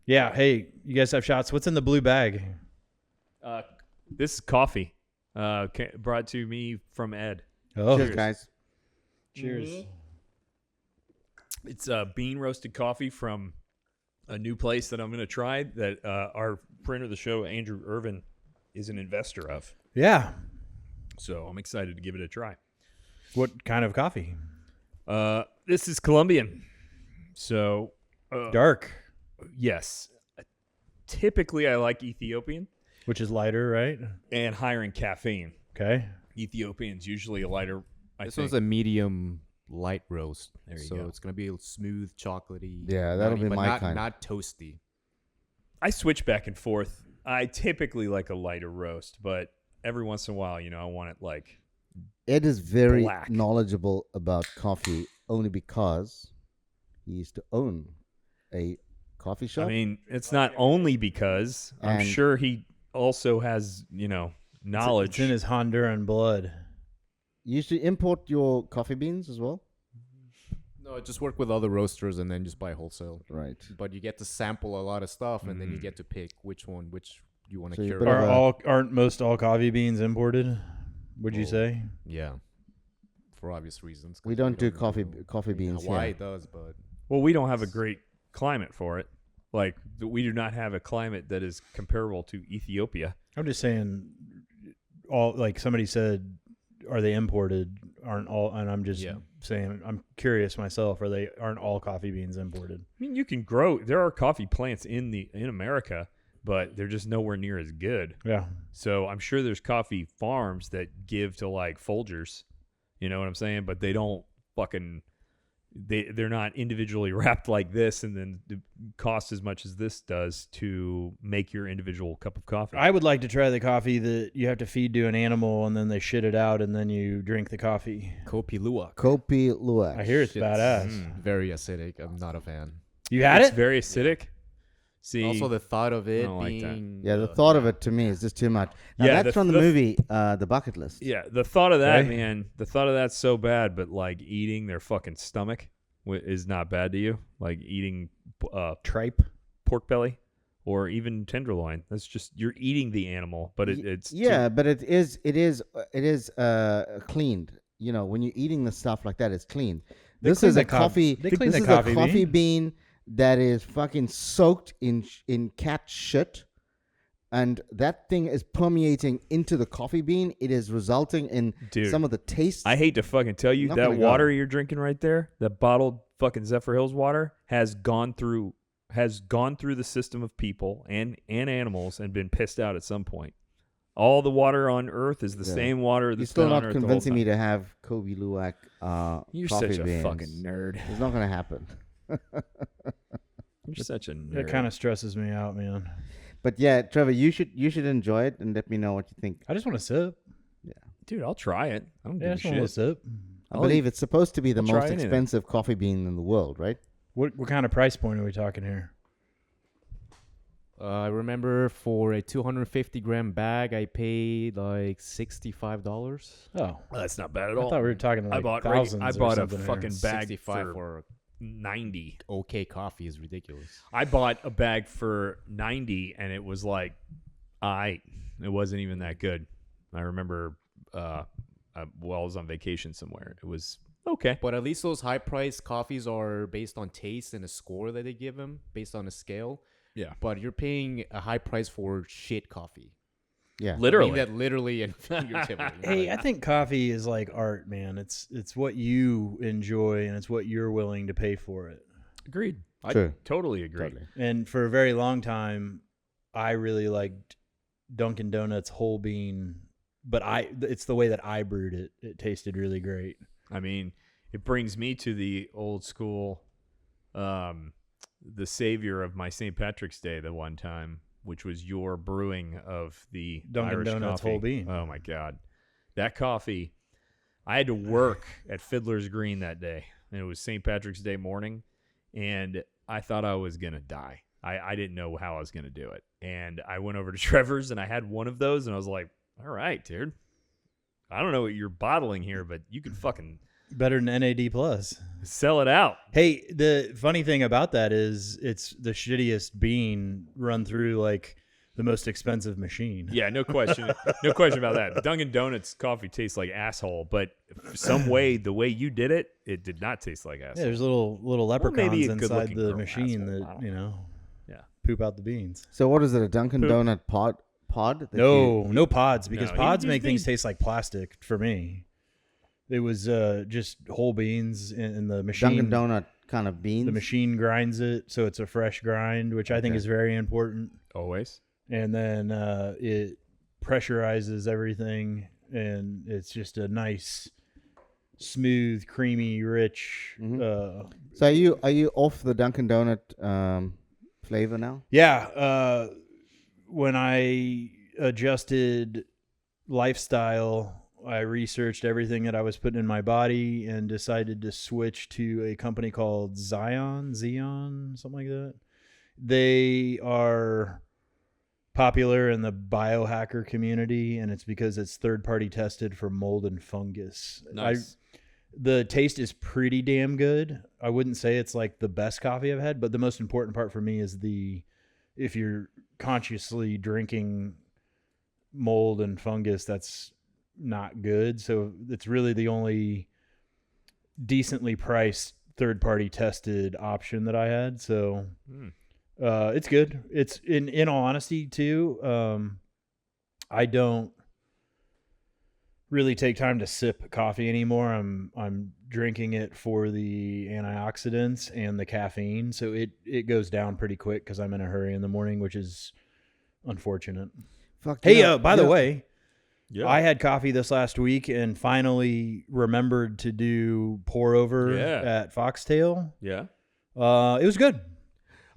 Yeah. Hey, you guys have shots. What's in the blue bag? This is coffee. Brought to me from Ed. Oh, Cheers, guys. cheers. It's bean roasted coffee from a new place that I'm going to try that our friend of the show, Andrew Irvin, is an investor of. Yeah. So I'm excited to give it a try. What kind of coffee? This is Colombian. So Dark, yes. Typically, I like Ethiopian which is lighter, right? and higher in caffeine. Okay. Ethiopian's usually a lighter. This one's a medium light roast. There you so go. it's going to be smooth, chocolatey. Yeah, that'll be but my kind. Not toasty. I switch back and forth. I typically like a lighter roast, but every once in a while, I want it like Ed is very black. knowledgeable about coffee only because he used to own a coffee shop. I mean, it's not only because I'm And- sure he also has, knowledge. It's in his Honduran blood. you used to import your coffee beans as well? No, just work with other roasters and then just buy wholesale. Right. But you get to sample a lot of stuff, and then you get to pick which you want to So you cure. better- Aren't most all coffee beans imported? Would you Well, say? Yeah, for obvious reasons. 'cause We don't do know. coffee beans Hawaii here. does, but Well, we don't have a great climate for it. Like, we do not have a climate that is comparable to Ethiopia. I'm just saying. All like somebody said, are they imported? Aren't all? And I'm just saying. I'm curious myself. Aren't all coffee beans imported? I mean, you can grow. There are coffee plants in America, but they're just nowhere near as good. Yeah. So I'm sure there's coffee farms that give to like Folgers. You know what I'm saying? But they don't fucking. They're not individually wrapped like this, and then cost as much as this does to make your individual cup of coffee. I would like to try the coffee that you have to feed to an animal and then they shit it out and then you drink the coffee. Kopi Luwak. Kopi Luwak. I hear it's badass. Very acidic. I'm not a fan. You had It's it? very acidic. See, Also, the thought of it I don't like that. being Yeah, the thought of it to me is just too much. Now, Yeah, that's the- from the the- movie The Bucket List. yeah, the thought of that, Okay. man, the thought of that's so bad. But like eating their fucking stomach is not bad to you. Like eating Tripe. pork belly or even tenderloin. That's just you're eating the animal, but it's Yeah, but it is cleaned. When you're eating the stuff like that, it's clean. This clean is the a coffee. they clean This the is coffee a coffee bean that is fucking soaked in cat shit, and that thing is permeating into the coffee bean. It is resulting in Dude, some of the taste. I hate to fucking tell you Not that gonna go. water you're drinking right there, that bottled fucking Zephyr Hills water, has gone through the system of people and animals and been pissed out at some point. All the water on Earth is the Yeah. same water You're that's still been on not Earth the whole convincing me time. to have Kobe Luwak You're coffee such a beans. fucking nerd. It's not going to happen. You're such a nerd. That kind of stresses me out, man. But yeah, Trevor, you should enjoy it and let me know what you think. I just want to sip. Dude, I'll try it. I don't Yeah, I give just a want to shit. sip. I believe it's supposed to be the I'll try most anything. expensive coffee bean in the world, right? What kind of price point are we talking here? I remember for a 250-gram bag, I paid like $65. Oh, Well, that's not bad at I all. thought we were talking like thousands. I or bought a something here. fucking bag 65 for for 90. okay coffee is ridiculous. I bought a bag for 90 and it was like it wasn't even that good. I remember I was on vacation somewhere. It was okay. But at least those high-priced coffees are based on taste and a score that they give them based on a scale. Yeah. But you're paying a high price for shit coffee. Yeah. Literally. I mean that literally and figuratively. Hey, I think coffee is like art, man. It's what you enjoy and it's what you're willing to pay for it. Agreed. True. I totally agree. Totally. And for a very long time, I really liked Dunkin' Donuts whole bean, but it's the way that I brewed it. It tasted really great. I mean, it brings me to the old school, the savior of my St. Patrick's Day the one time, which was your brewing of the Dunkin' Irish Donuts coffee. whole bean. Oh my God. That coffee, I had to work at Fiddler's Green that day, and it was St. Patrick's Day morning, and I thought I was going to die. I didn't know how I was going to do it. And I went over to Trevor's, and I had one of those, and I was like, all right, dude. I don't know what you're bottling here, but you can fucking Better than NAD plus. Sell it out. Hey, the funny thing about that is it's the shittiest bean run through like the most expensive machine. Yeah, no question. No question about that. Dunkin' Donuts coffee tastes like asshole, but some way, the way you did it, it did not taste like asshole. Yeah, there's little leprechauns maybe a inside good-looking the girl machine asshole. I that, don't yeah, poop out the beans. So what is it? A Dunkin' Poop. Donut pod? No pods, because No, pods you make things need- taste like plastic for me. It was just whole beans in the machine. Dunkin' Donut kind of beans. The machine grinds it, so it's a fresh grind, which I think Okay. is very important. Always. And then it pressurizes everything, and it's just a nice, smooth, creamy, rich. So are you off the Dunkin' Donut flavor now? Yeah. When I adjusted lifestyle, I researched everything that I was putting in my body and decided to switch to a company called Xeon, something like that. They are popular in the biohacker community, and it's because it's third-party tested for mold and fungus. Nice. The taste is pretty damn good. I wouldn't say it's like the best coffee I've had, but the most important part for me is if you're consciously drinking mold and fungus, that's not good. So it's really the only decently priced third-party tested option that I had. So it's good. It's in all honesty too. I don't really take time to sip coffee anymore. I'm drinking it for the antioxidants and the caffeine, so it goes down pretty quick because I'm in a hurry in the morning, which is unfortunate. Fuck. Hey, by the way, Yeah. I had coffee this last week and finally remembered to do pour over at Foxtail. Yeah. It was good.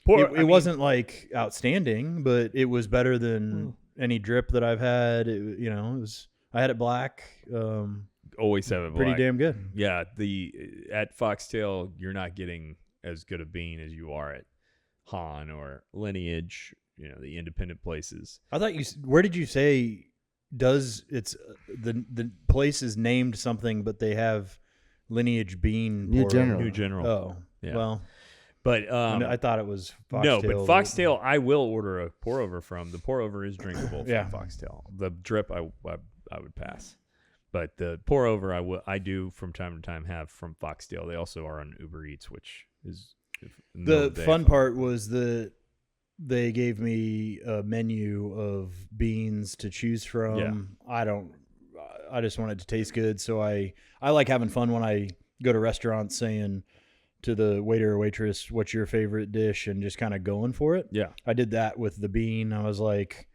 It I mean, wasn't like outstanding, but it was better than any drip that I've had. It was. I had it black. always have it black. Pretty damn good. Yeah. At Foxtail, you're not getting as good a bean as you are at Han or Lineage. The independent places. I thought where did you say it's the place is named something, but they have Lineage bean New pour General. over? New General. Oh, Yeah. well, But I thought it was Foxtail. no, but Foxtail, I will order a pour over from. The pour over is drinkable Yeah. from Foxtail. The drip, I would pass. But the pour over, I do from time to time have from Foxtail. They also are on Uber Eats, which is The fun part was that they gave me a menu of beans to choose from. Yeah. I just want it to taste good. So I like having fun when I go to restaurants saying to the waiter or waitress, what's your favorite dish, and just kind of going for it. Yeah. I did that with the bean. I was like,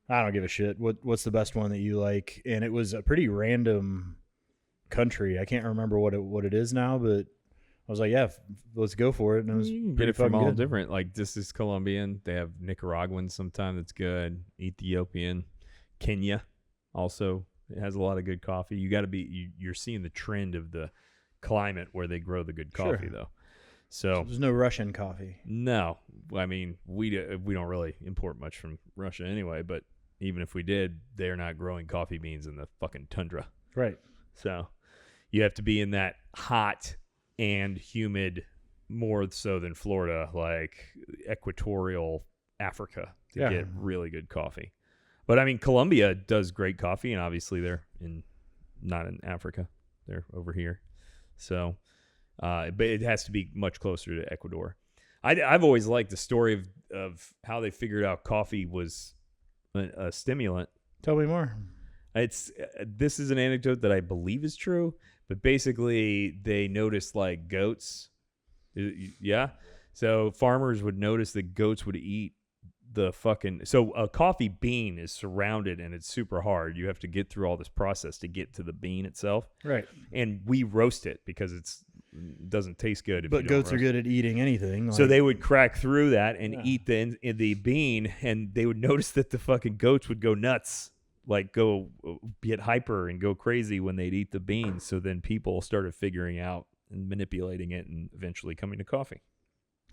I don't give a shit. What's the best one that you like? And it was a pretty random country. I can't remember what it is now, but I was like, yeah, let's go for it. And it was You can pretty get it from fucking all good. different. Like this is Colombian. They have Nicaraguan sometime that's good. Ethiopian, Kenya also it has a lot of good coffee. You got to be you're seeing the trend of the climate where they grow the good coffee though. So There's no Russian coffee. no, I mean we don't really import much from Russia anyway. But even if we did, they're not growing coffee beans in the fucking tundra. Right. So you have to be in that hot and humid, more so than Florida, like equatorial Africa to get really good coffee. But I mean, Colombia does great coffee, and obviously they're not in Africa; they're over here. So, but it has to be much closer to Ecuador. I've always liked the story of how they figured out coffee was a stimulant. Tell me more. This is an anecdote that I believe is true, but basically they noticed like goats. Yeah. So farmers would notice that goats would eat so a coffee bean is surrounded and it's super hard. You have to get through all this process to get to the bean itself. Right. And we roast it because it doesn't taste good. But goats are good at eating anything. So they would crack through that and eat the bean, and they would notice that the fucking goats would go nuts, like go get hyper and go crazy when they'd eat the beans. So then people started figuring out and manipulating it and eventually coming to coffee.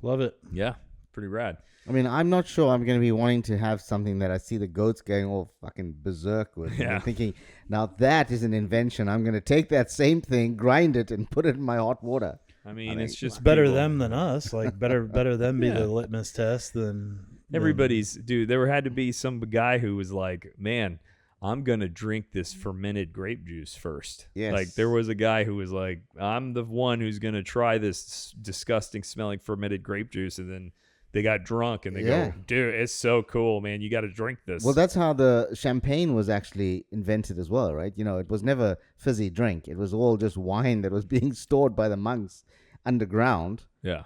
Love it. Yeah. pretty rad. I mean, I'm not sure I'm going to be wanting to have something that I see the goats going all fucking berserk with. And Yeah. I'm thinking, now that is an invention. I'm going to take that same thing, grind it, and put it in my hot water. I mean, it's just Better people. them than us. Like better them be Yeah. the litmus test than Everybody's dude. There had to be some guy who was like, "Man, I'm gonna drink this fermented grape juice first." Yes. Like there was a guy who was like, "I'm the one who's gonna try this disgusting smelling fermented grape juice," and then they got drunk and they go, "Dude, it's so cool, man! You got to drink this." Well, that's how the champagne was actually invented as well, right? You know, it was never fizzy drink. It was all just wine that was being stored by the monks underground. yeah,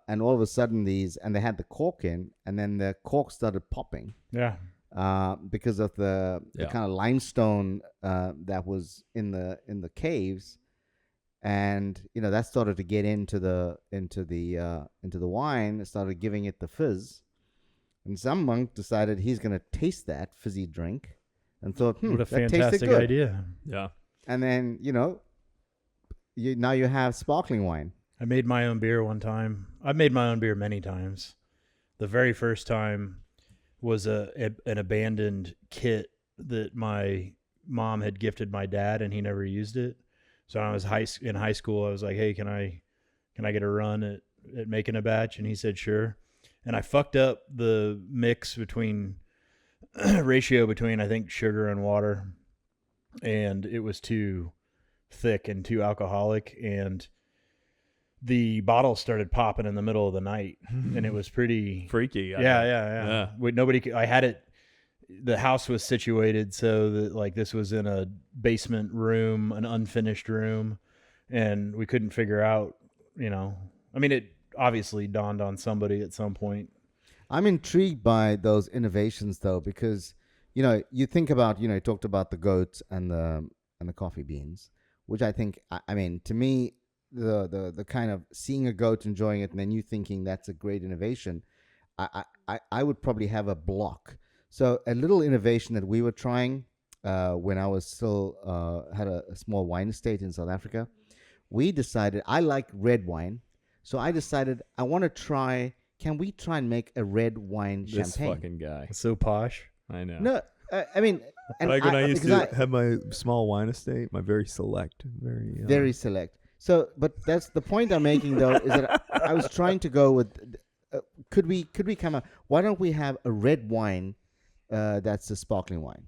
And all of a sudden and they had the cork in, and then the cork started popping Yeah. because of the Yeah. kind of limestone that was in the caves. And that started to get into the wine. It started giving it the fizz, and some monk decided he's going to taste that fizzy drink, and thought, What a that tasted fantastic good. idea. yeah. And then now you have sparkling wine. I made my own beer one time. I've made my own beer many times. The very first time was an abandoned kit that my mom had gifted my dad, and he never used it. So when I was in high school, I was like, "Hey, can I get a run at making a batch?" And he said, "Sure." And I fucked up the mix ratio between I think sugar and water, and it was too thick and too alcoholic, and the bottle started popping in the middle of the night, and it was pretty Freaky. yeah. I had it. The house was situated so that like this was in a basement room, an unfinished room, and we couldn't figure out. I mean, it obviously dawned on somebody at some point. I'm intrigued by those innovations though, because you think about you talked about the goats and the coffee beans, which I think I mean to me the kind of seeing a goat enjoying it and then you thinking that's a great innovation, I would probably have a block. So a little innovation that we were trying when I was still had a small wine estate in South Africa, we decided I like red wine, so I decided I want to try. Can we try and make a red wine This champagne? fucking guy. It's so posh. I know. No, I mean, and Like when I used because to have my small wine estate, my very select, very select. So, but that's the point I'm making though is that I was trying to go with. Could we come up? Why don't we have a red wine that's a sparkling wine?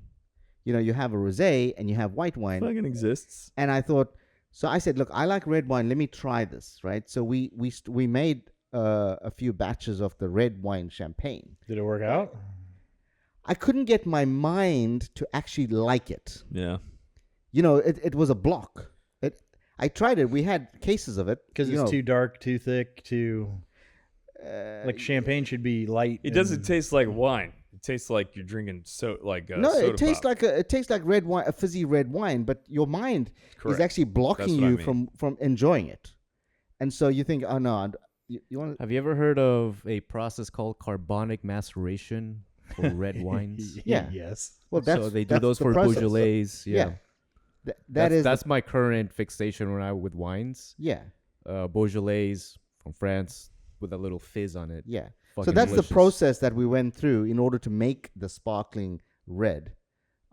You have a rosé and you have white wine. fucking exists. And I thought, so I said, look, I like red wine. Let me try this, right? So we made a few batches of the red wine champagne. Did it work out? I couldn't get my mind to actually like it. Yeah. It was a block. I tried it. We had cases of it Because it's too dark, too thick, too. Like champagne should be light. It doesn't taste like wine. It tastes like you're drinking No, soda it tastes pop. like red wine, a fizzy red wine. But your mind Correct. is actually blocking That's what I you mean. from enjoying it, and so you think, oh no, you want Have you ever heard of a process called carbonic maceration for red wines? Yeah. Yes. well that's So they do that's those the for process. Beaujolais. Yeah. That's my current fixation when I with wines. yeah. Beaujolais from France with a little fizz on it. Yeah. So Fucking that's delicious. the process that we went through in order to make the sparkling red.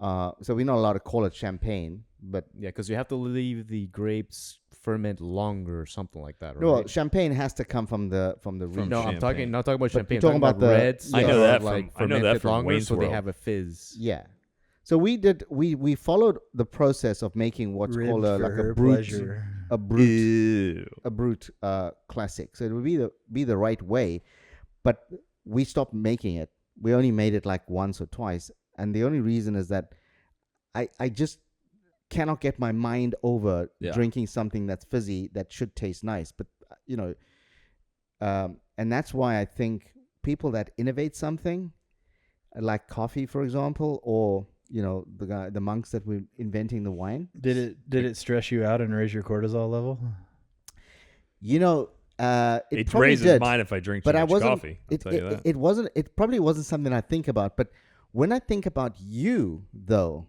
So we're not allowed to call it champagne, but Yeah, because you have to leave the grapes ferment longer or something like that, right? no, champagne has to come from the region. No, I'm champagne. not talking about But champagne. you're I'm talking talking about the- reds. I know that that are, like from- I know that fermented from longer, Wayne's so they World. have a fizz. Yeah. So we followed the process of making what's called Ribbed like for a her brut, pleasure. a brut, Ew. a brut classic. So it would be the right way, but we stopped making it. We only made it like once or twice, and the only reason is that I just cannot get my mind over Yeah. drinking something that's fizzy that should taste nice. But and that's why I think people that innovate something, like coffee, for example, or the monks that were inventing the wine. Did it stress you out and raise your cortisol level? It It probably raises did, mine if I drink too but I much wasn't. coffee. I'll tell you that. It wasn't. It probably wasn't something I think about. But when I think about you, though,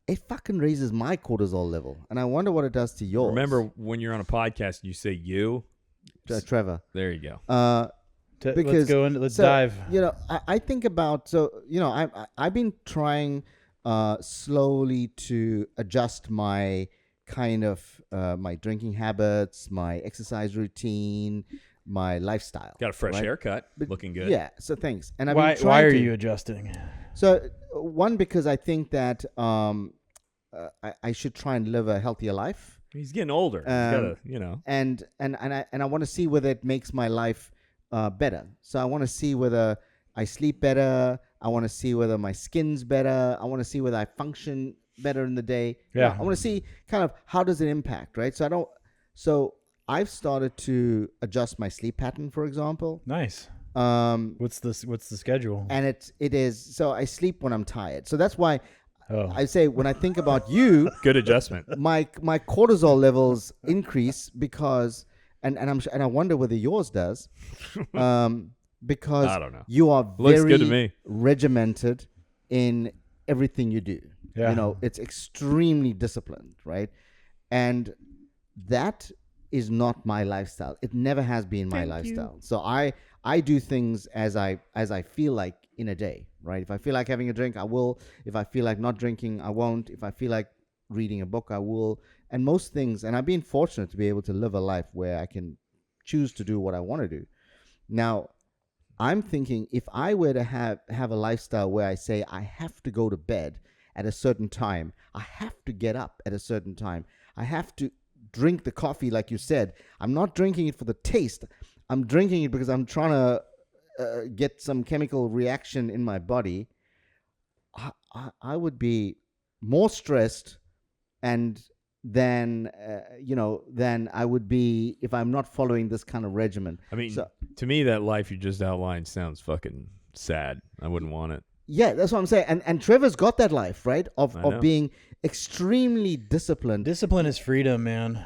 it fucking raises my cortisol level, and I wonder what it does to yours. Remember when you're on a podcast and you say you? Trevor. There you go. Because Let's dive. I think about I've been trying slowly to adjust my kind of my drinking habits, my exercise routine, my lifestyle. Got a fresh right? haircut, looking good. Yeah, so thanks. And I've Why been trying are to, you adjusting? So one, because I think that I should try and live a healthier life. He's getting older. He's gotta, And I want to see whether it makes my life better. So I want to see whether I sleep better. I want to see whether my skin's better. I want to see whether I function better in the day. Yeah. I want to see kind of how does it impact, right? So I've started to adjust my sleep pattern, for example. Nice. Um, What's the schedule? and it is so I sleep when I'm tired. So that's why Oh, I say when I think about you, good adjustment. my cortisol levels increase because and I wonder whether yours does, because I don't know. you are Looks very good to me. regimented in everything you do. yeah. It's extremely disciplined, right? And that is not my lifestyle. It never has been my lifestyle. So I do things as I feel like in a day, right? If I feel like having a drink, I will. If I feel like not drinking, I won't. If I feel like reading a book, I will. And most things, and I've been fortunate to be able to live a life where I can choose to do what I want to do. Now, I'm thinking if I were to have a lifestyle where I say I have to go to bed at a certain time, I have to get up at a certain time, I have to drink the coffee like you said. I'm not drinking it for the taste. I'm drinking it because I'm trying to get some chemical reaction in my body. I would be more stressed and than I would be if I'm not following this kind of regimen. I mean, to me, that life you just outlined sounds fucking sad. I wouldn't want it. Yeah, that's what I'm saying. And Trevor's got that life, right? Of know. being extremely disciplined. Discipline is freedom, man.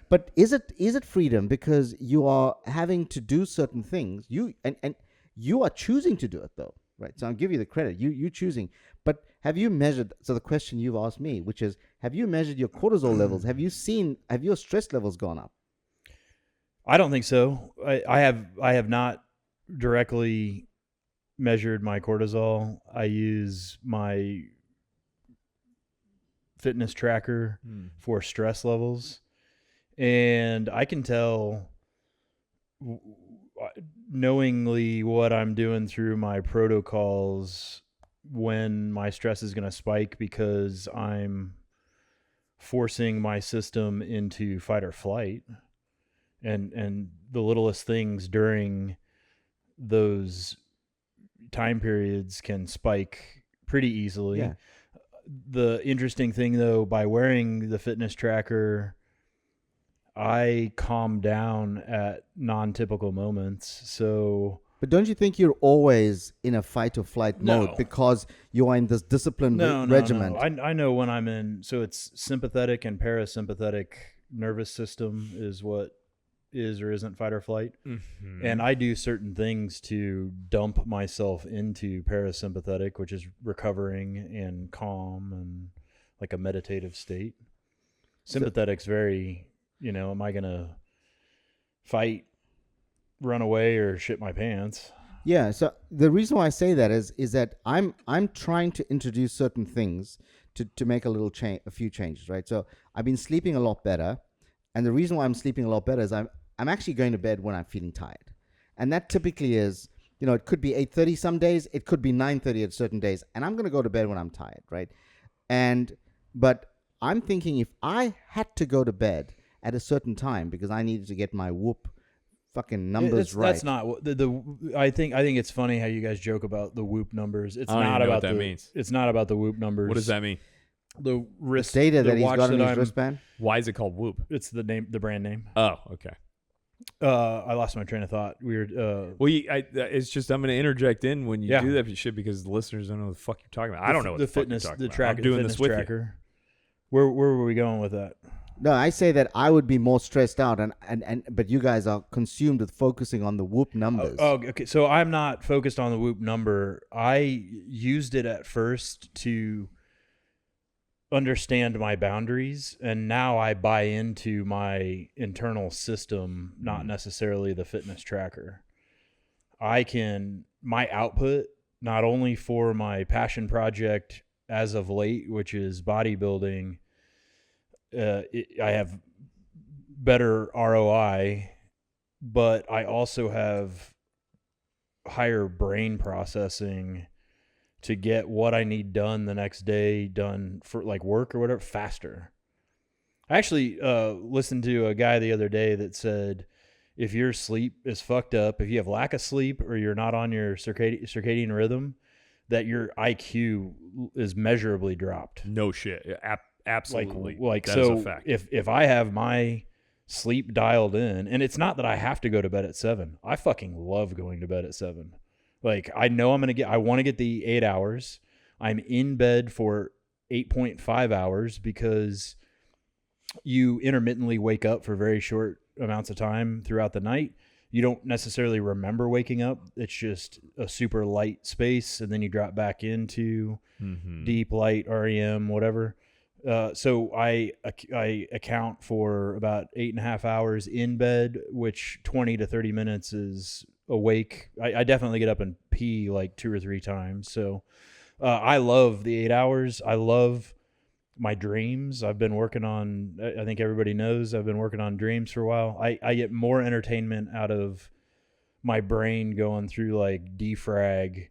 But is it freedom because you are having to do certain things? You are choosing to do it though, right? So I'll give you the credit. You choosing. But have you measured? So the question you've asked me, which is, have you measured your cortisol levels? Have your stress levels gone up? I don't think so. I have not directly measured my cortisol. I use my fitness tracker for stress levels. And I can tell knowingly what I'm doing through my protocols when my stress is going to spike because I'm forcing my system into fight or flight. And the littlest things during those time periods can spike pretty easily. Yeah. The interesting thing though, by wearing the fitness tracker, I calm down at non-typical moments. So, but don't you think you're always in a fight or flight mode because you are in this disciplined regimen? No. I know when I'm in. So it's sympathetic and parasympathetic nervous system is what is or isn't fight or flight. Mm-hmm. And I do certain things to dump myself into parasympathetic, which is recovering and calm and like a meditative state. Sympathetic's very... am I going to fight, run away, or shit my pants? Yeah, so the reason why I say that is that I'm trying to introduce certain things to make a few changes, right? So I've been sleeping a lot better, and the reason why I'm sleeping a lot better is I'm actually going to bed when I'm feeling tired. And that typically is, it could be 8:30 some days, it could be 9:30 at certain days, and I'm going to go to bed when I'm tired, right? But I'm thinking if I had to go to bed at a certain time because I needed to get my whoop fucking numbers right. That's not what I think it's funny how you guys joke about the whoop numbers. It's I don't not even know about what that means. It's not about the whoop numbers. What does that mean? The wrist data the that he's watch got on that his wristband. Why is it called Whoop? It's the brand name. Oh, okay. I lost my train of thought. Weird. Well, it's just I'm going to interject in when you do that shit because the listeners don't know what the fuck you're talking about. I don't know what the fitness, fuck you're the talking about. track, I'm doing fitness this with tracker. Where were we going with that? No, I say that I would be more stressed out, but you guys are consumed with focusing on the whoop numbers. Oh, okay. So I'm not focused on the whoop number. I used it at first to understand my boundaries, and now I buy into my internal system, not necessarily the fitness tracker. my output, not only for my passion project as of late, which is bodybuilding, I have better ROI, but I also have higher brain processing to get what I need done the next day done for like work or whatever faster. I actually listened to a guy the other day that said if your sleep is fucked up, if you have lack of sleep or you're not on your circadian rhythm, that your IQ is measurably dropped. No shit. Absolutely. Like that so is a fact. if I have my sleep dialed in, and it's not that I have to go to bed at 7. I fucking love going to bed at 7. Like I know I want to get the 8 hours. I'm in bed for 8.5 hours because you intermittently wake up for very short amounts of time throughout the night. You don't necessarily remember waking up. It's just a super light space, and then you drop back into deep light, REM, whatever. So I account for about 8.5 hours in bed, which 20 to 30 minutes is awake. I definitely get up and pee like 2 or 3 times. So I love the 8 hours. I love my dreams. I've been working on, I think everybody knows I've been working on dreams for a while. I get more entertainment out of my brain going through like defrag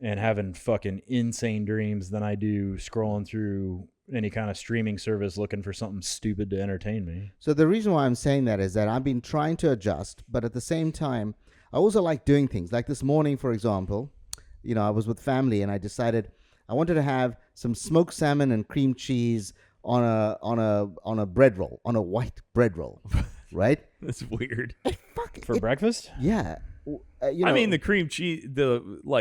and having fucking insane dreams than I do scrolling through any kind of streaming service looking for something stupid to entertain me. So the reason why I'm saying that is that I've been trying to adjust, but at the same time, I also like doing things. Like this morning, for example, I was with family and I decided I wanted to have some smoked salmon and cream cheese on a bread roll, on a white bread roll, right? That's weird. For breakfast? Yeah. I mean, the cream cheese,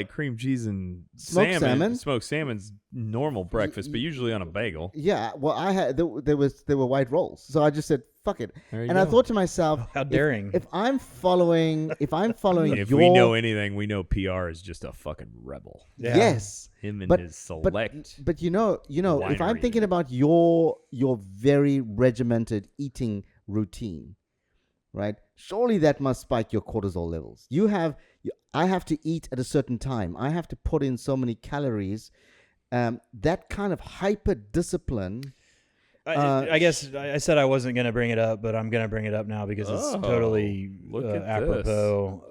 cream cheese and smoked salmon's normal breakfast, but usually on a bagel. Yeah. Well, I had there were white rolls, so I just said fuck it, and go. I thought to myself, how daring! If I'm following, if we know anything, we know PR is just a fucking rebel. Yeah. Yes. Him and his select. But if I'm thinking about your very regimented eating routine, right? Surely that must spike your cortisol levels. I have to eat at a certain time. I have to put in so many calories. That kind of hyper discipline. I guess I said I wasn't going to bring it up, but I'm going to bring it up now because it's totally apropos.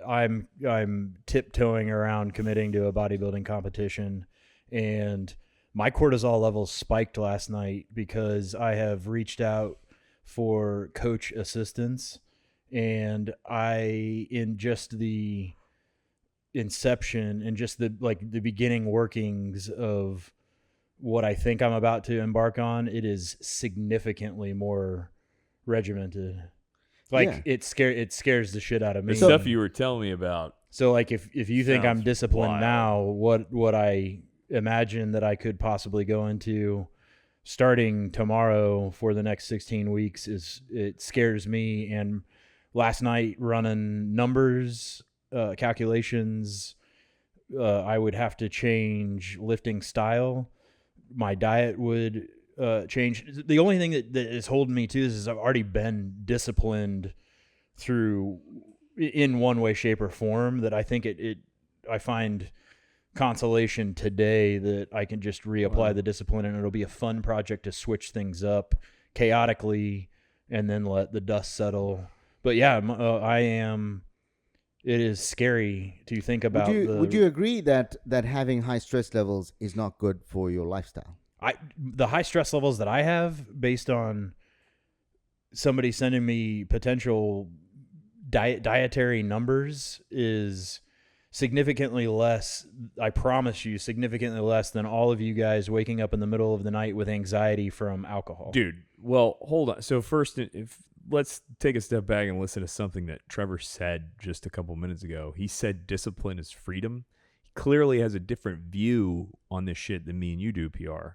I'm tiptoeing around committing to a bodybuilding competition, and my cortisol levels spiked last night because I have reached out for coach assistance, and in just the inception and just the beginning workings of what I think I'm about to embark on, it is significantly more regimented. It scares the shit out of me. The stuff you were telling me about. So like if you think I'm disciplined wild. now, what I imagine that I could possibly go into starting tomorrow for the next 16 weeks it scares me. And last night running numbers, calculations, I would have to change lifting style. My diet would change. The only thing that is holding me to this is I've already been disciplined through in one way, shape, or form that I think I find consolation today that I can just reapply the discipline, and it'll be a fun project to switch things up chaotically and then let the dust settle. But yeah, I am. It is scary to think about. Would you agree that having high stress levels is not good for your lifestyle? The high stress levels that I have, based on somebody sending me potential dietary numbers, is significantly less. I promise you, significantly less than all of you guys waking up in the middle of the night with anxiety from alcohol. Dude, well, hold on. So first, let's take a step back and listen to something that Trevor said just a couple minutes ago. He said discipline is freedom. He clearly has a different view on this shit than me and you do, PR.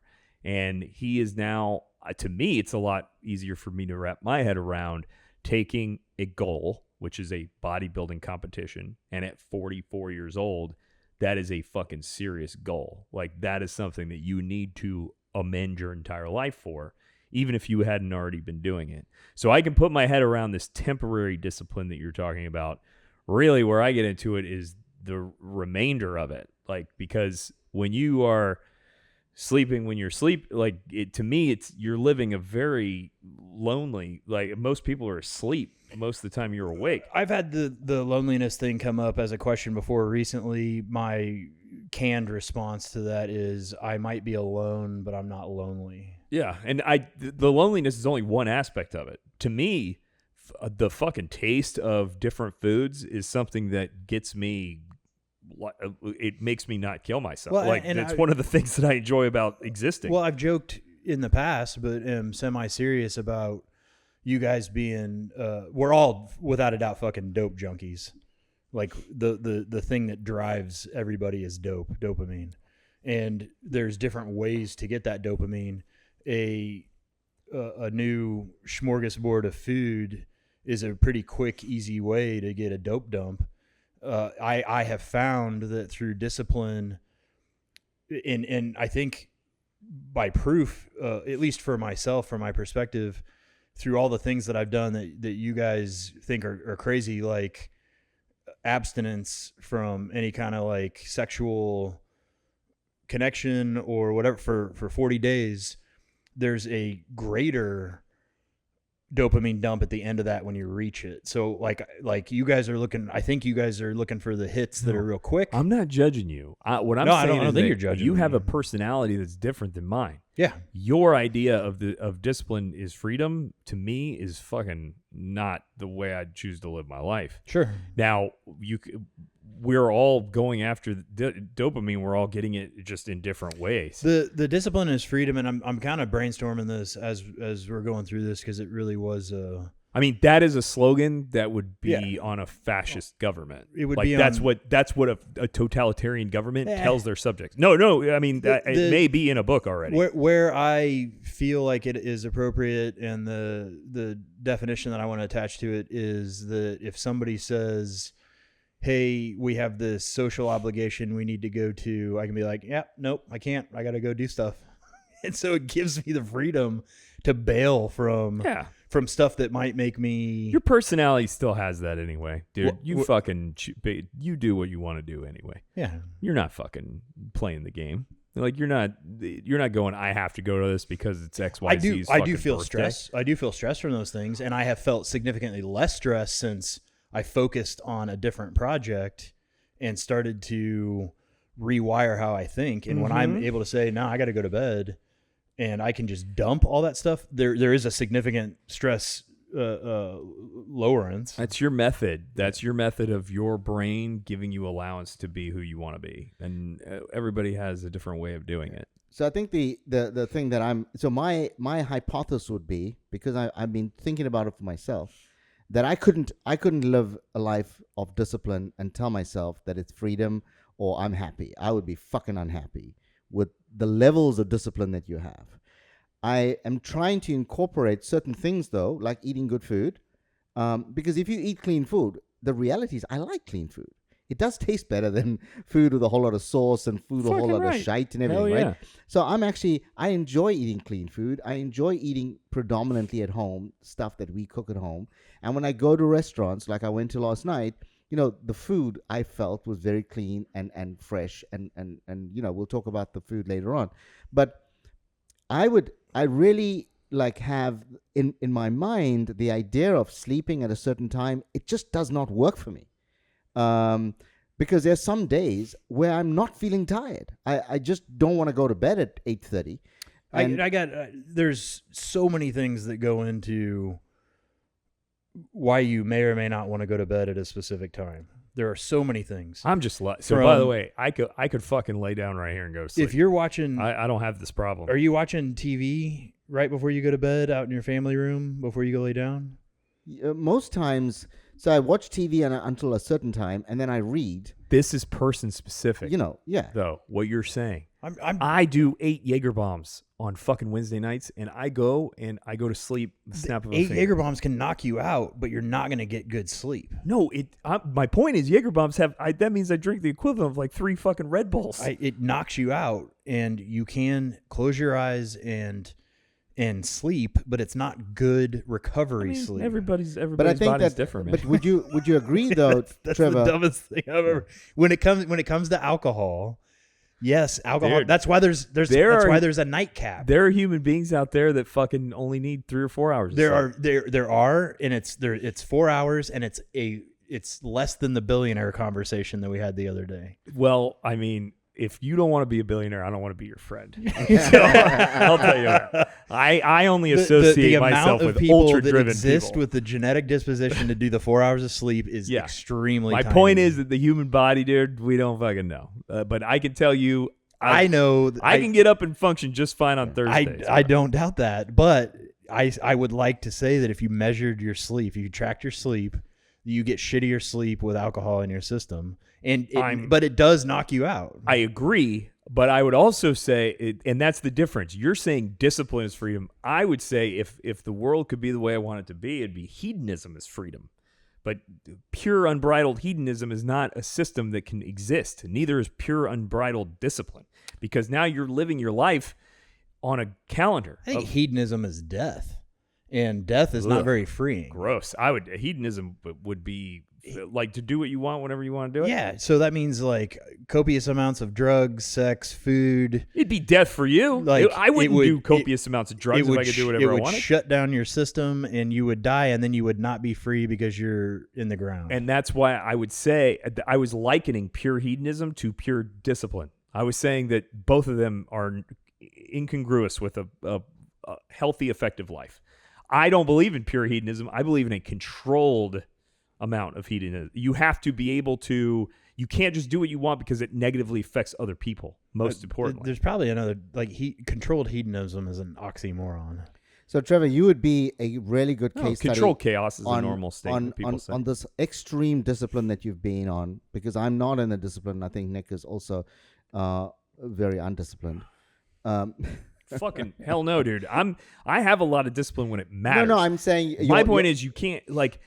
And he is now, to me, it's a lot easier for me to wrap my head around taking a goal, which is a bodybuilding competition, and at 44 years old, that is a fucking serious goal. Like, that is something that you need to amend your entire life for, even if you hadn't already been doing it. So I can put my head around this temporary discipline that you're talking about Really, where I get into it is the remainder of it. Like, because when you are sleeping, when you're to me, you're living a very lonely, like most people are asleep most of the time you're awake. I've had the loneliness thing come up as a question before recently. My canned response to that is I might be alone, but I'm not lonely. Yeah, and the loneliness is only one aspect of it. To me, the fucking taste of different foods is something that gets me. It makes me not kill myself. Well, like, that's one of the things that I enjoy about existing. Well, I've joked in the past, but am semi-serious about you guys being. We're all, without a doubt, fucking dope junkies. Like the thing that drives everybody is dopamine, and there's different ways to get that dopamine. A new smorgasbord of food is a pretty quick, easy way to get a dope dump. I have found that through discipline, and I think by proof, at least for myself, from my perspective, through all the things that I've done that you guys think are crazy, like abstinence from any kind of like sexual connection or whatever for 40 days, there's a greater dopamine dump at the end of that when you reach it. So like you guys are looking, I think you guys are looking for the hits that are real quick. I'm not judging you. What I'm No, saying I don't is think that you're judging you me. have a personality that's different than mine. Yeah. Your idea of discipline is freedom. To me, is fucking not the way I'd choose to live my life. Sure. Now, we're all going after dopamine. We're all getting it just in different ways. The discipline is freedom, and I'm kind of brainstorming this as we're going through this because it really was. I mean, that is a slogan that would be on a fascist government. It would like be that's on, what a totalitarian government tells their subjects. No. I mean, it may be in a book already. Where I feel like it is appropriate, and the definition that I want to attach to it is that if somebody says, hey, we have this social obligation we need to go to, I can be like, yeah, nope, I can't. I got to go do stuff. And so it gives me the freedom to bail from stuff that might make me. Your personality still has that anyway, dude. Well, You do what you want to do anyway. Yeah. You're not fucking playing the game. Like you're not going, I have to go to this because it's XYZ's I do feel birthday. stress. I do feel stress from those things, and I have felt significantly less stress since I focused on a different project and started to rewire how I think. And when I'm able to say, no, I got to go to bed, and I can just dump all that stuff, there is a significant stress lowerance. That's your method. That's your method of your brain giving you allowance to be who you want to be. And everybody has a different way of doing it. So I think the thing that my hypothesis would be, because I've been thinking about it for myself, that I couldn't live a life of discipline and tell myself that it's freedom or I'm happy. I would be fucking unhappy with the levels of discipline that you have. I am trying to incorporate certain things though, like eating good food, because if you eat clean food, the reality is I like clean food. It does taste better than food with a whole lot of sauce and food with a whole lot of shite and everything, right? So I enjoy eating clean food. I enjoy eating predominantly at home, stuff that we cook at home. And when I go to restaurants, like I went to last night, the food I felt was very clean and fresh. And we'll talk about the food later on. But I really like have in my mind the idea of sleeping at a certain time. It just does not work for me. Because there's some days where I'm not feeling tired. I just don't want to go to bed at 8:30. There's so many things that go into why you may or may not want to go to bed at a specific time. There are so many things. I'm just by the way, I could fucking lay down right here and go to sleep. If you're watching, I don't have this problem. Are you watching TV right before you go to bed out in your family room before you go lay down? Most times. So I watch TV until a certain time, and then I read. This is person specific. Though what you're saying. I do 8 Jaeger bombs on fucking Wednesday nights, and I go to sleep. The snap of a finger. 8 Jaeger bombs can knock you out, but you're not going to get good sleep. No, my point is Jaeger bombs that means I drink the equivalent of like 3 fucking Red Bulls. It knocks you out, and you can close your eyes and and sleep, but it's not good recovery sleep. Everybody's But I think body's that different, man. But would you agree though, That's Trevor? the dumbest thing I've ever. When it comes to alcohol, yes, alcohol. Dude, that's why there's a nightcap. There are human beings out there that fucking only need 3 or 4 hours. There are, and it's 4 hours, and it's less than the billionaire conversation that we had the other day. Well, I mean, if you don't want to be a billionaire, I don't want to be your friend. So, I'll tell you that. I only associate the myself amount of with people that ultra-driven exist people. with the genetic disposition to do the 4 hours of sleep is extremely. My tiny. point is that the human body, dude, we don't fucking know. But I can tell you, I know I can get up and function just fine on Thursdays. I don't doubt that, but I would like to say that if you measured your sleep, if you tracked your sleep, you get shittier sleep with alcohol in your system, but it does knock you out. I agree, but I would also say, and that's the difference. You're saying discipline is freedom. I would say if the world could be the way I want it to be, it'd be hedonism is freedom. But pure unbridled hedonism is not a system that can exist. Neither is pure unbridled discipline, because now you're living your life on a calendar. I think hedonism is death, and death is not very freeing. Gross. Hedonism would be like to do what you want whenever you want to do it. Yeah, so that means like copious amounts of drugs, sex, food. It'd be death for you. Like I wouldn't do copious amounts of drugs if I could do whatever I wanted. It would shut down your system, and you would die, and then you would not be free because you're in the ground. And that's why I would say I was likening pure hedonism to pure discipline. I was saying that both of them are incongruous with a healthy, effective life. I don't believe in pure hedonism. I believe in a controlled amount of hedonism. You have to be able to. You can't just do what you want because it negatively affects other people. Most importantly, there's probably another controlled hedonism is an oxymoron. So Trevor, you would be a really good case study. Controlled chaos is a normal state. People say on this extreme discipline that you've been on, because I'm not in a discipline. I think Nick is also very undisciplined. Fucking hell no, dude. I have a lot of discipline when it matters. No, I'm saying my point is you can't like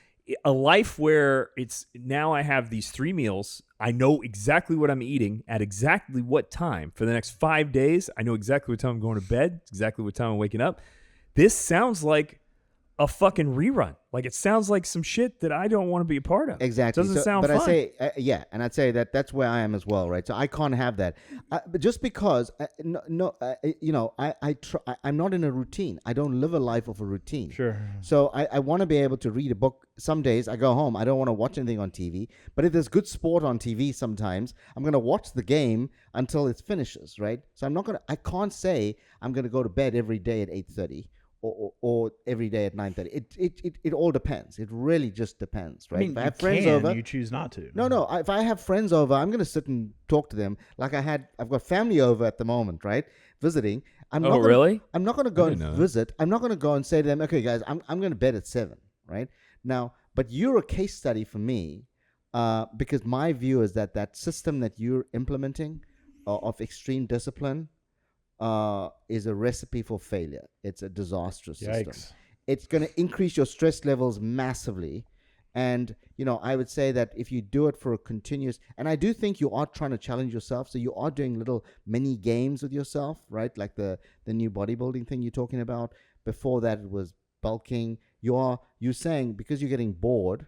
a life where it's now I have these 3 meals. I know exactly what I'm eating at exactly what time for the next 5 days. I know exactly what time I'm going to bed, exactly what time I'm waking up. This sounds like a fucking rerun. Like it sounds like some shit that I don't want to be a part of. Exactly. Doesn't sound fun. But I say, and I'd say that's where I am as well, right? So I can't have that. But just because, I'm not in a routine. I don't live a life of a routine. Sure. So I want to be able to read a book. Some days I go home. I don't want to watch anything on TV. But if there's good sport on TV sometimes, I'm going to watch the game until it finishes, right? So I can't say I'm going to go to bed every day at 8:30. Or every day at 9:30. It all depends. It really just depends, right? I mean, if I have friends over, you choose not to. No. If I have friends over, I'm going to sit and talk to them. Like I've got family over at the moment, right? Visiting. Really? I'm not going to go and know visit. I'm not going to go and say to them, okay, guys, I'm going to bed at 7, right? Now, but you're a case study for me because my view is that system that you're implementing of extreme discipline is a recipe for failure. It's a disastrous system. It's going to increase your stress levels massively. And, I would say that if you do it for a continuous, and I do think you are trying to challenge yourself. So you are doing little mini games with yourself, right? Like the new bodybuilding thing you're talking about. Before that, it was bulking. You're saying because you're getting bored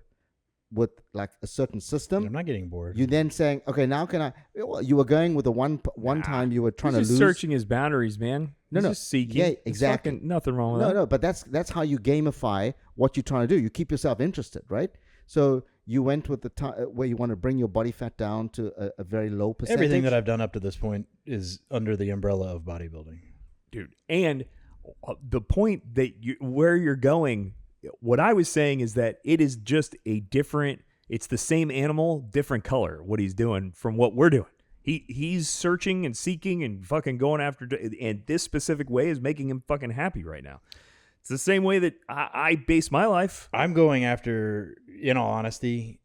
with like a certain system. I'm not getting bored. You then saying, okay, now can I? You were going with the one time you were trying to lose. Searching his boundaries, man. No, just seeking. Yeah, exactly. Nothing wrong with that. No, but that's how you gamify what you're trying to do. You keep yourself interested, right? So you went with the time where you want to bring your body fat down to a very low percentage. Everything that I've done up to this point is under the umbrella of bodybuilding, dude. And the point that where you're going. What I was saying is that it is just it's the same animal, different color, what he's doing from what we're doing. He's searching and seeking and fucking going after, and this specific way is making him fucking happy right now. It's the same way that I base my life. I'm going after, in all honesty,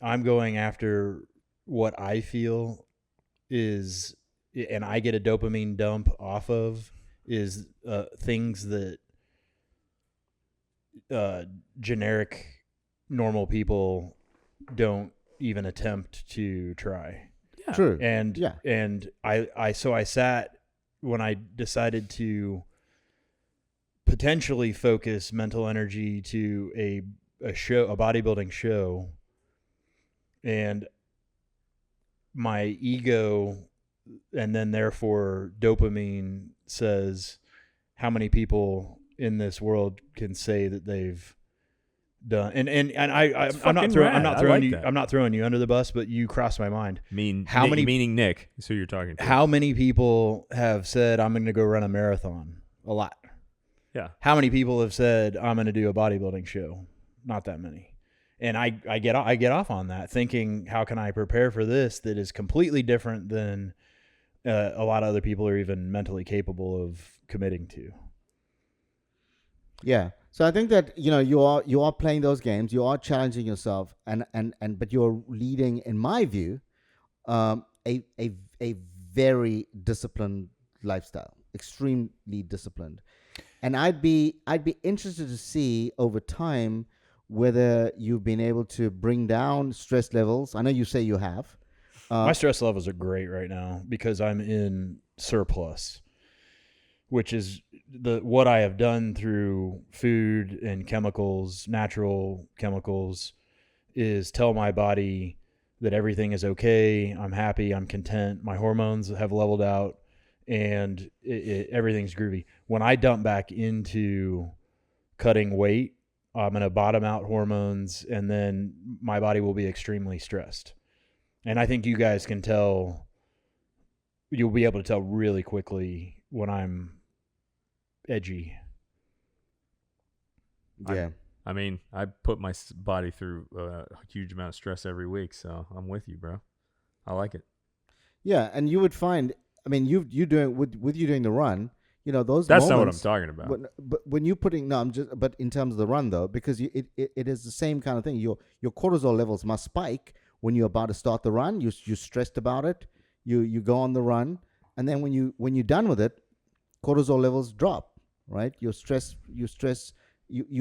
what I feel is, and I get a dopamine dump off of, is things that generic normal people don't even attempt to try. Yeah. True. And I sat when I decided to potentially focus mental energy to a bodybuilding show, and my ego, and then therefore dopamine says, how many people in this world can say that they've done, and I'm not throwing you under the bus, but you crossed my mind. Meaning Nick, so you're talking to. How many people have said, I'm going to go run a marathon? A lot. Yeah. How many people have said, I'm going to do a bodybuilding show? Not that many. And I get off on that, thinking, how can I prepare for this that is completely different than a lot of other people are even mentally capable of committing to? Yeah. So I think that you are playing those games, you are challenging yourself, and but you're leading, in my view, a very disciplined lifestyle, extremely disciplined. And I'd be interested to see over time whether you've been able to bring down stress levels. I know you say you have. My stress levels are great right now because I'm in surplus, which is what I have done through food and chemicals, natural chemicals, is tell my body that everything is okay. I'm happy. I'm content. My hormones have leveled out, and everything's groovy. When I dump back into cutting weight, I'm going to bottom out hormones, and then my body will be extremely stressed. And I think you guys can tell, you'll be able to tell really quickly when I'm edgy. Yeah. I mean, I put my body through a huge amount of stress every week, so I'm with you, bro. I like it. Yeah, and you would find, I mean, you doing with you doing the run, those. That's moments, not what I'm talking about. But when you're putting, no, I'm just. But in terms of the run, though, because it is the same kind of thing. Your cortisol levels must spike when you're about to start the run. You're stressed about it. You go on the run, and then when you're done with it, cortisol levels drop. Right? You're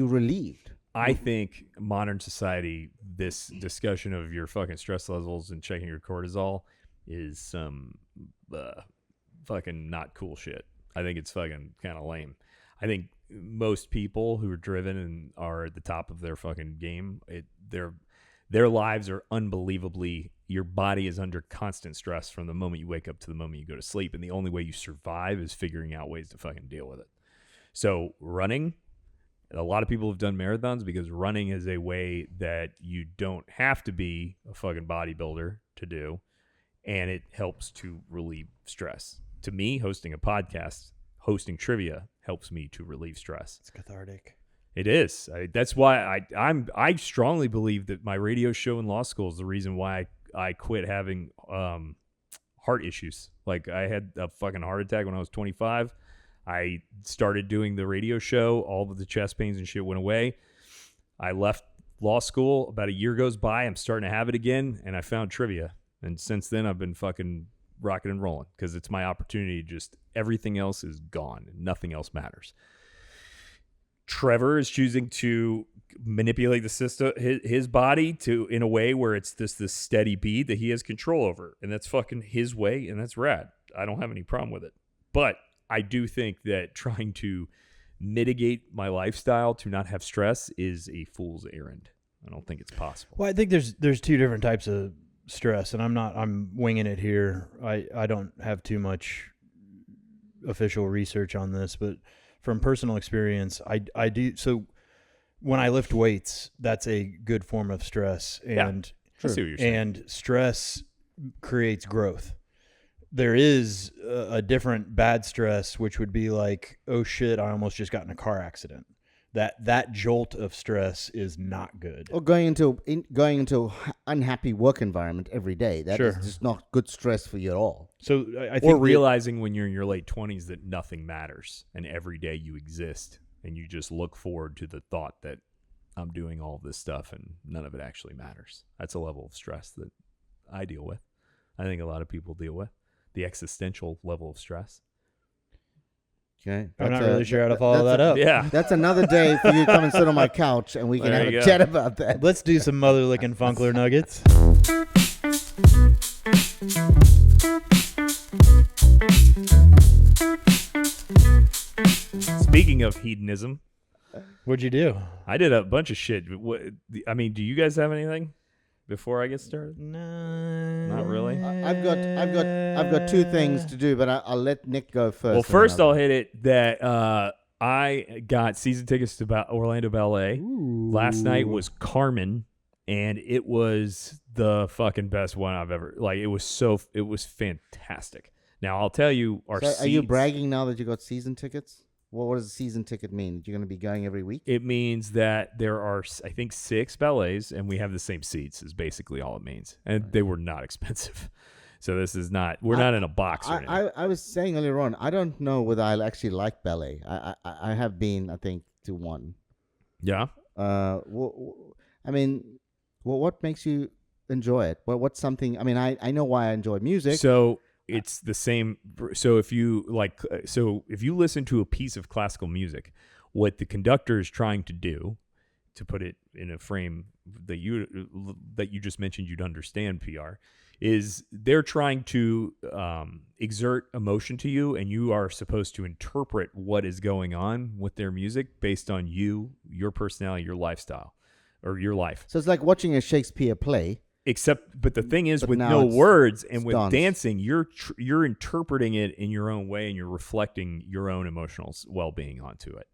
relieved. I think modern society, this discussion of your fucking stress levels and checking your cortisol is some fucking not cool shit. I think it's fucking kind of lame. I think most people who are driven and are at the top of their fucking game, their lives are unbelievably, your body is under constant stress from the moment you wake up to the moment you go to sleep. And the only way you survive is figuring out ways to fucking deal with it. So running, a lot of people have done marathons because running is a way that you don't have to be a fucking bodybuilder to do, and it helps to relieve stress. To me, hosting a podcast, hosting trivia helps me to relieve stress. It's cathartic. It is. That's why I strongly believe that my radio show in law school is the reason why I quit having heart issues. Like, I had a fucking heart attack when I was 25. I started doing the radio show. All of the chest pains and shit went away. I left law school. About a year goes by. I'm starting to have it again, and I found trivia. And since then, I've been fucking rocking and rolling because it's my opportunity. Just everything else is gone. And nothing else matters. Trevor is choosing to manipulate the system, his body, to in a way where it's this steady beat that he has control over, and that's fucking his way, and that's rad. I don't have any problem with it, but I do think that trying to mitigate my lifestyle to not have stress is a fool's errand. I don't think it's possible. Well, I think there's two different types of stress, and I'm winging it here. I don't have too much official research on this, but from personal experience, I do. So when I lift weights, that's a good form of stress, and I see what you're saying. And stress creates growth. There is a different bad stress, which would be like, oh shit, I almost just got in a car accident. That jolt of stress is not good. Or going into unhappy work environment every day. That is just not good stress for you at all. So I think, or realizing when you're in your late 20s that nothing matters and every day you exist and you just look forward to the thought that I'm doing all this stuff and none of it actually matters. That's a level of stress that I deal with. I think a lot of people deal with. The existential level of stress. Okay, I'm not really sure how to follow that up. Yeah, that's another day for you to come and sit on my couch and we can have a chat about that. Let's do some mother-licking Funkler nuggets. Speaking of hedonism, What'd you do? I did a bunch of shit. I mean, do you guys have anything before I get started? No, Not really. I've got two things to do, but I'll let Nick go first. Well, first I'll hit it that I got season tickets to Orlando Ballet. Last night was Carmen, and it was the fucking best one I've ever. Like it was fantastic. Now I'll tell you, Are you bragging now that you got season tickets? What does a season ticket mean? You're going to be going every week? It means that there are, I think, 6 ballets, and we have the same seats. Is basically all it means, and they were not expensive. So this is not. We're not in a box. I was saying earlier on. I don't know whether I actually like ballet. I have been, I think, to one. Yeah. I mean, what makes you enjoy it? What's something? I mean, I know why I enjoy music. So it's the same. So if you listen to a piece of classical music, what the conductor is trying to do, to put it in a frame that you just mentioned, you'd understand, PR, is they're trying to exert emotion to you, and you are supposed to interpret what is going on with their music based on your personality, your lifestyle, or your life. So it's like watching a Shakespeare play. But the thing is, with no words and with dancing, you're interpreting it in your own way, and you're reflecting your own emotional well-being onto it.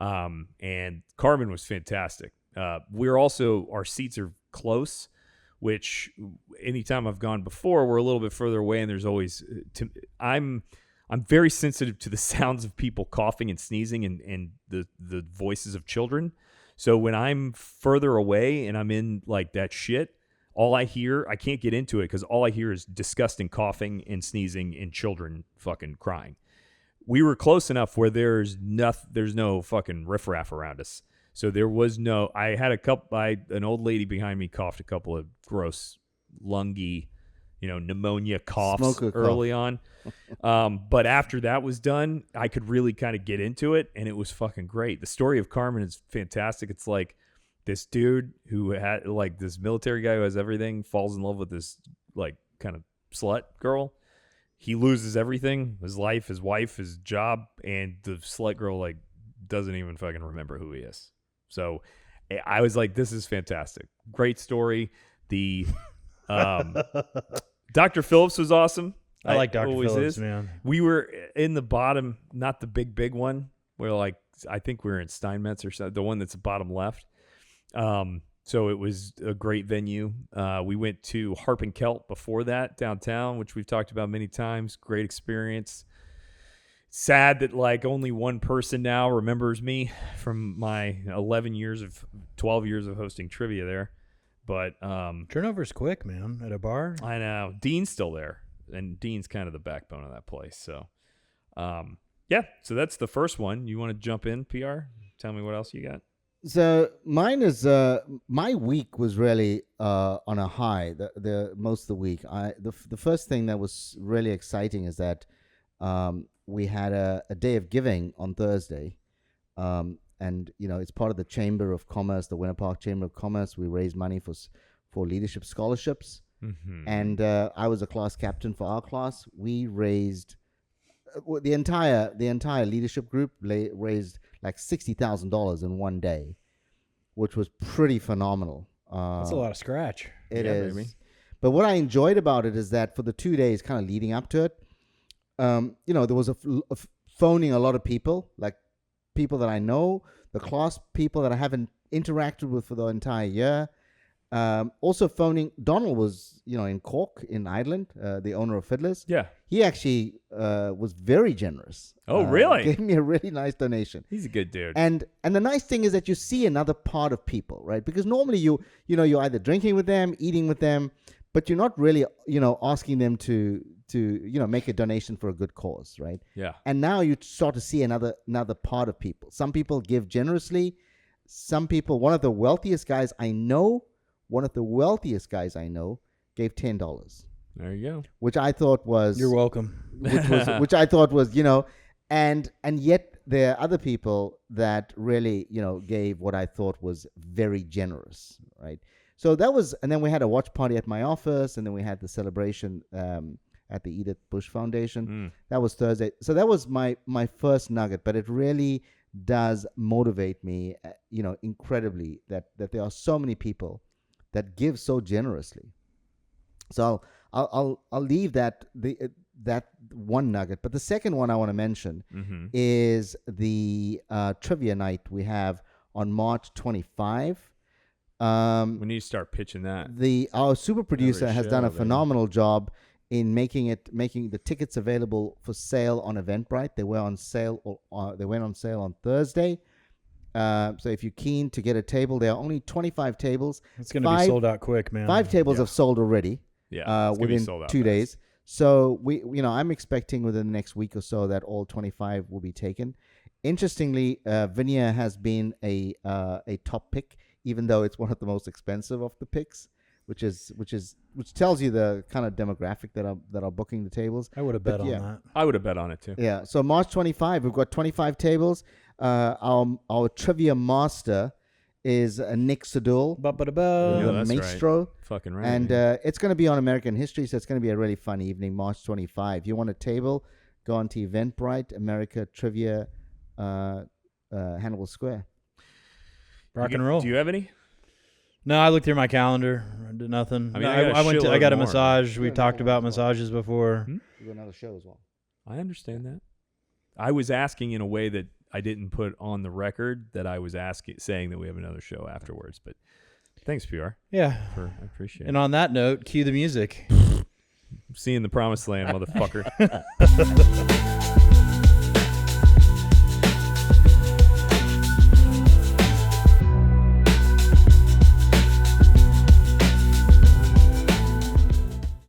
And Carmen was fantastic. Our seats are close, which anytime I've gone before, we're a little bit further away, and there's always I'm very sensitive to the sounds of people coughing and sneezing and the voices of children. So when I'm further away and I'm in like that shit, all I hear, I can't get into it because all I hear is disgusting coughing and sneezing and children fucking crying. We were close enough where there's no fucking riffraff around us. So there was no, I had an old lady behind me coughed a couple of gross lungy, pneumonia coughs early on. But after that was done, I could really kind of get into it, and it was fucking great. The story of Carmen is fantastic. It's like this dude who had like this military guy who has everything falls in love with this like kind of slut girl. He loses everything, his life, his wife, his job, and the slut girl like doesn't even fucking remember who he is. So I was like, this is fantastic. Great story. The Dr. Phillips was awesome. I like Dr. Phillips, man. We were in the bottom, not the big one, where like I think we were in Steinmetz or something, the one that's the bottom left. So it was a great venue. We went to Harp and Celt before that downtown, which we've talked about many times. Great experience. Sad that like only one person now remembers me from my 12 years of hosting trivia there. But turnover's quick, man, at a bar. I know. Dean's still there, and Dean's kind of the backbone of that place. So yeah, so that's the first one. You want to jump in, PR? Tell me what else you got. So mine is my week was really on a high. The most of the week, the first thing that was really exciting is that we had a day of giving on Thursday, and it's part of the Chamber of Commerce, the Winter Park Chamber of Commerce. We raised money for leadership scholarships, and I was a class captain for our class. We raised the entire leadership group raised like $60,000 in one day, which was pretty phenomenal. That's a lot of scratch. It is. Baby. But what I enjoyed about it is that for the 2 days kind of leading up to it, there was a phoning a lot of people, like people that I know, the class people that I haven't interacted with for the entire year. Also phoning, Donald was, in Cork in Ireland, the owner of Fiddlers. Yeah. He actually was very generous. Oh, really? Gave me a really nice donation. He's a good dude. And the nice thing is that you see another part of people, right? Because normally you're either drinking with them, eating with them, but you're not really, asking them to make a donation for a good cause, right? Yeah. And now you start to see another part of people. Some people give generously. Some people, one of the wealthiest guys I know gave $10. There you go. Which I thought was... You're welcome. Which I thought was, and yet there are other people that really, gave what I thought was very generous, right? So that was, and then we had a watch party at my office, and then we had the celebration at the Edith Bush Foundation. That was Thursday. So that was my first nugget, but it really does motivate me, incredibly. That there are so many people that give so generously. So I'll leave that one nugget. But the second one I want to mention is the trivia night we have on March 25. We need to start pitching that. Our super producer has done a show, phenomenal job in making the tickets available for sale on Eventbrite. They were on sale, they went on sale on Thursday. So if you're keen to get a table, there are only 25 tables. It's going to be sold out quick, man. 5 tables have sold already. Yeah, within sold out 2 fast. days. So I'm expecting within the next week or so that all 25 will be taken. Interestingly, Vinia has been a top pick, even though it's one of the most expensive of the picks, which tells you the kind of demographic that are booking the tables. I would have bet on that. I would have bet on it too. Yeah. So March 25, we've got 25 tables. Our trivia master is Nick Sadul, Ba-ba-da-ba. the that's right. maestro. Fucking right. And it's going to be on American history, so it's going to be a really fun evening, March 25. If you want a table, go on to Eventbrite, America Trivia, Hannibal Square. Rock and roll. Do you have any? No, I looked through my calendar. I did nothing. I mean, I got a more. massage. We Yeah, talked no, about that's fine. massages before. We've got another show as well. I understand that. I was asking in a way that I didn't put on the record that I was saying that we have another show afterwards. But thanks, PR. Yeah. I appreciate And it. on that note, cue the music. Seeing the promised land, motherfucker.